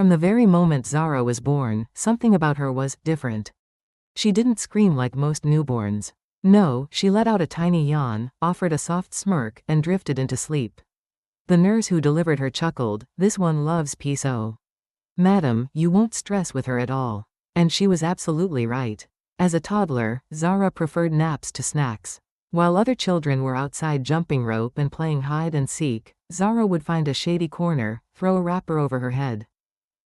From the very moment Zara was born, something about her was different. She didn't scream like most newborns. No, she let out a tiny yawn, offered a soft smirk, and drifted into sleep. The nurse who delivered her chuckled, "This one loves peace, oh. Madam, you won't stress with her at all." And she was absolutely right. As a toddler, Zara preferred naps to snacks. While other children were outside jumping rope and playing hide and seek, Zara would find a shady corner, throw a wrapper over her head,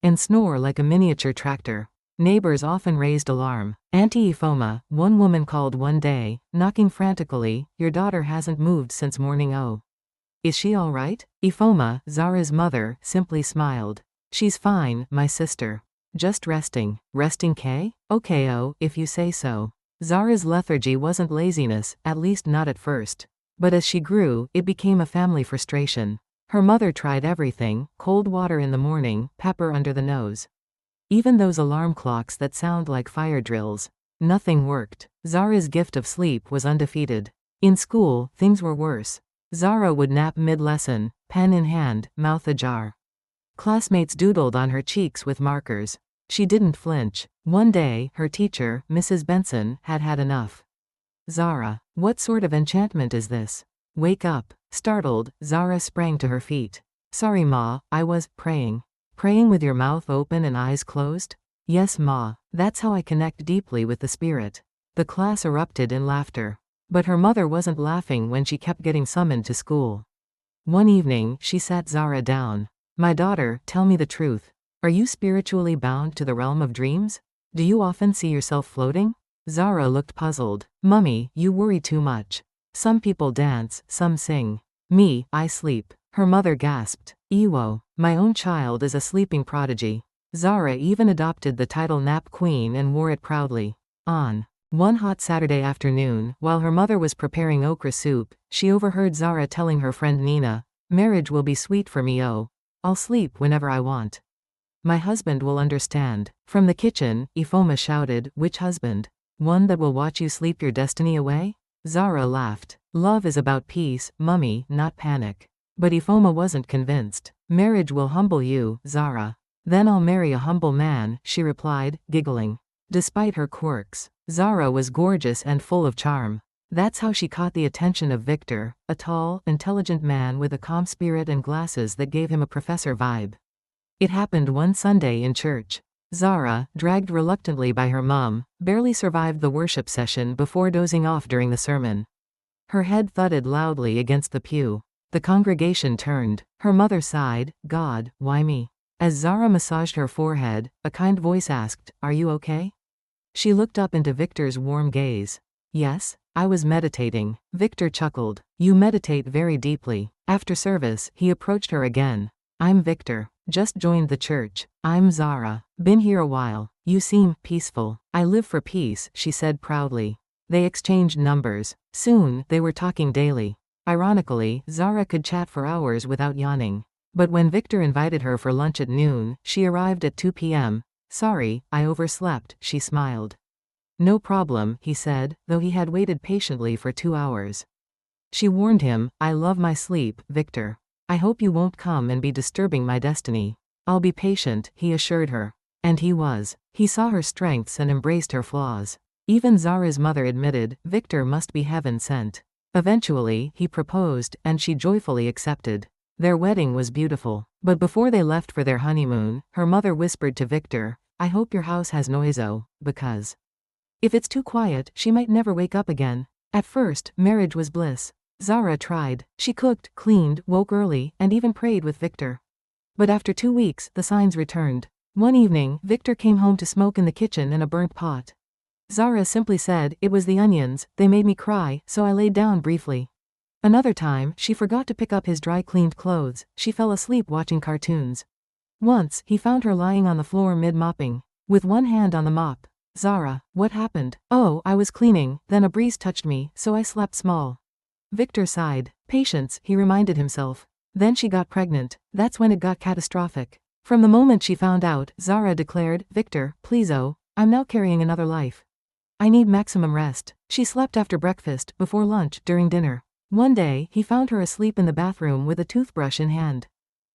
and snore like a miniature tractor. Neighbors often raised alarm. Auntie Ifoma, one woman called one day, knocking frantically, "Your daughter hasn't moved since morning, oh. Is she all right?" Ifoma, Zara's mother, simply smiled. "She's fine, my sister. Just resting." "Resting, Kay? Okay, oh, if you say so." Zara's lethargy wasn't laziness, at least not at first. But as she grew, it became a family frustration. Her mother tried everything: cold water in the morning, pepper under the nose. Even those alarm clocks that sound like fire drills. Nothing worked. Zara's gift of sleep was undefeated. In school, things were worse. Zara would nap mid-lesson, pen in hand, mouth ajar. Classmates doodled on her cheeks with markers. She didn't flinch. One day, her teacher, Mrs. Benson, had had enough. "Zara, what sort of enchantment is this? Wake up." Startled, Zara sprang to her feet. "Sorry, Ma, I was praying." "Praying with your mouth open and eyes closed?" "Yes, Ma. That's how I connect deeply with the spirit." The class erupted in laughter. But her mother wasn't laughing when she kept getting summoned to school. One evening, she sat Zara down. "My daughter, tell me the truth. Are you spiritually bound to the realm of dreams? Do you often see yourself floating?" Zara looked puzzled. "Mummy, you worry too much. Some people dance, some sing. Me, I sleep." Her mother gasped. "Ewo, my own child is a sleeping prodigy." Zara even adopted the title Nap Queen and wore it proudly. On one hot Saturday afternoon, while her mother was preparing okra soup, she overheard Zara telling her friend Nina, "Marriage will be sweet for me, oh. I'll sleep whenever I want. My husband will understand." From the kitchen, Ifoma shouted, "Which husband? One that will watch you sleep your destiny away?" Zara laughed. "Love is about peace, Mummy, not panic." But Ifoma wasn't convinced. "Marriage will humble you, Zara." "Then I'll marry a humble man," she replied, giggling. Despite her quirks, Zara was gorgeous and full of charm. That's how she caught the attention of Victor, a tall, intelligent man with a calm spirit and glasses that gave him a professor vibe. It happened one Sunday in church. Zara, dragged reluctantly by her mum, barely survived the worship session before dozing off during the sermon. Her head thudded loudly against the pew. The congregation turned. Her mother sighed, "God, why me?" As Zara massaged her forehead, a kind voice asked, "Are you okay?" She looked up into Victor's warm gaze. "Yes, I was meditating." Victor chuckled. "You meditate very deeply." After service, he approached her again. "I'm Victor. Just joined the church. I'm Zara. Been here a while. You seem peaceful." "I live for peace," she said proudly. They exchanged numbers. Soon, they were talking daily. Ironically, Zara could chat for hours without yawning. But when Victor invited her for lunch at noon, she arrived at 2 p.m. "Sorry, I overslept," she smiled. "No problem," he said, though he had waited patiently for 2 hours. She warned him, "I love my sleep, Victor. I hope you won't come and be disturbing my destiny." "I'll be patient," he assured her. And he was. He saw her strengths and embraced her flaws. Even Zara's mother admitted, Victor must be heaven sent. Eventually, he proposed, and she joyfully accepted. Their wedding was beautiful. But before they left for their honeymoon, her mother whispered to Victor, "I hope your house has noiso, because if it's too quiet, she might never wake up again." At first, marriage was bliss. Zara tried. She cooked, cleaned, woke early, and even prayed with Victor. But after 2 weeks, the signs returned. One evening, Victor came home to smoke in the kitchen in a burnt pot. Zara simply said, "It was the onions, they made me cry, so I laid down briefly." Another time, she forgot to pick up his dry-cleaned clothes. She fell asleep watching cartoons. Once, he found her lying on the floor mid-mopping, with one hand on the mop. "Zara, what happened?" "Oh, I was cleaning, then a breeze touched me, so I slept small." Victor sighed. "Patience," he reminded himself. Then she got pregnant. That's when it got catastrophic. From the moment she found out, Zara declared, "Victor, please oh, I'm now carrying another life. I need maximum rest." She slept after breakfast, before lunch, during dinner. One day, he found her asleep in the bathroom with a toothbrush in hand.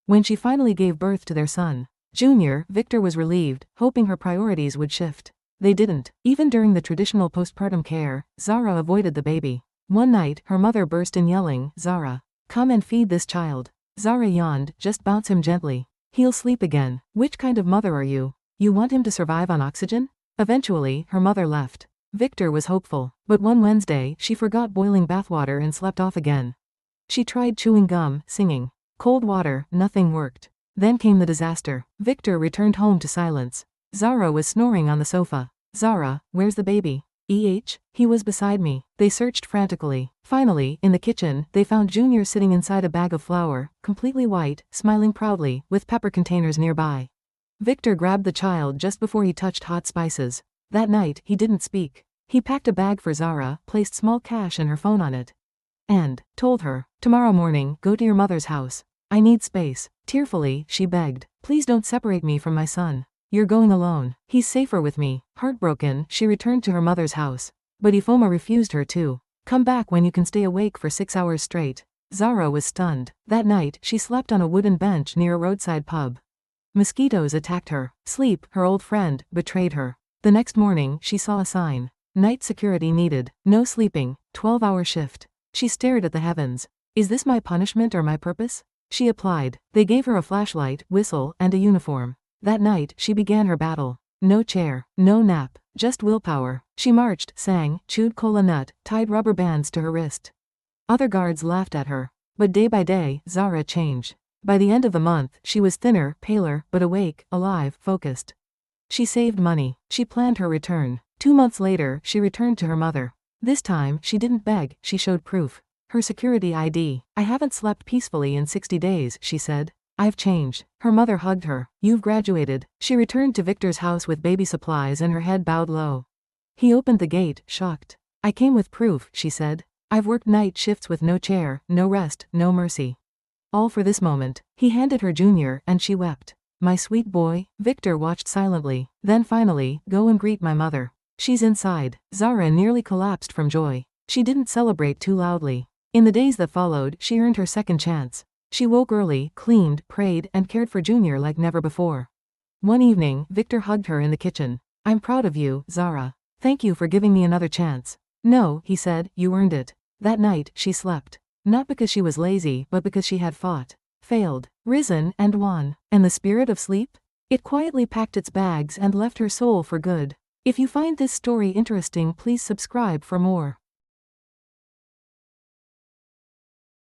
When she finally gave birth to their son, Junior, Victor was relieved, hoping her priorities would shift. They didn't. Even during the traditional postpartum care, Zara avoided the baby. One night, her mother burst in yelling, "Zara, come and feed this child." Zara yawned, "Just bounce him gently. He'll sleep again." "Which kind of mother are you? You want him to survive on oxygen?" Eventually, her mother left. Victor was hopeful, but one Wednesday, she forgot boiling bathwater and slept off again. She tried chewing gum, singing cold water, nothing worked. Then came the disaster. Victor returned home to silence. Zara was snoring on the sofa. "Zara, where's the baby?" He was beside me." They searched frantically. Finally, in the kitchen, they found Junior sitting inside a bag of flour, completely white, smiling proudly, with pepper containers nearby. Victor grabbed the child just before he touched hot spices. That night, he didn't speak. He packed a bag for Zara, placed small cash and her phone on it, and told her, "Tomorrow morning, go to your mother's house. I need space." Tearfully, she begged, "Please don't separate me from my son. You're going alone. He's safer with me." Heartbroken, she returned to her mother's house. But Ifoma refused her to come back when you can stay awake for 6 hours straight. Zara was stunned. That night, she slept on a wooden bench near a roadside pub. Mosquitoes attacked her. Sleep, her old friend, betrayed her. The next morning, she saw a sign. Night security needed. No sleeping. 12-hour shift. She stared at the heavens. "Is this my punishment or my purpose?" She applied. They gave her a flashlight, whistle, and a uniform. That night, she began her battle. No chair, no nap, just willpower. She marched, sang, chewed cola nut, tied rubber bands to her wrist. Other guards laughed at her. But day by day, Zara changed. By the end of the month, she was thinner, paler, but awake, alive, focused. She saved money. She planned her return. 2 months later, she returned to her mother. This time, she didn't beg, she showed proof. Her security ID. "I haven't slept peacefully in 60 days, she said. "I've changed." Her mother hugged her. "You've graduated." She returned to Victor's house with baby supplies and her head bowed low. He opened the gate, shocked. "I came with proof," she said. "I've worked night shifts with no chair, no rest, no mercy. All for this moment." He handed her Junior, and she wept. "My sweet boy." Victor watched silently. Then finally, "Go and greet my mother. She's inside." Zara nearly collapsed from joy. She didn't celebrate too loudly. In the days that followed, she earned her second chance. She woke early, cleaned, prayed, and cared for Junior like never before. One evening, Victor hugged her in the kitchen. "I'm proud of you, Zara. Thank you for giving me another chance." "No," he said, "you earned it." That night, she slept. Not because she was lazy, but because she had fought, failed, risen, and won. And the spirit of sleep? It quietly packed its bags and left her soul for good. If you find this story interesting, please subscribe for more.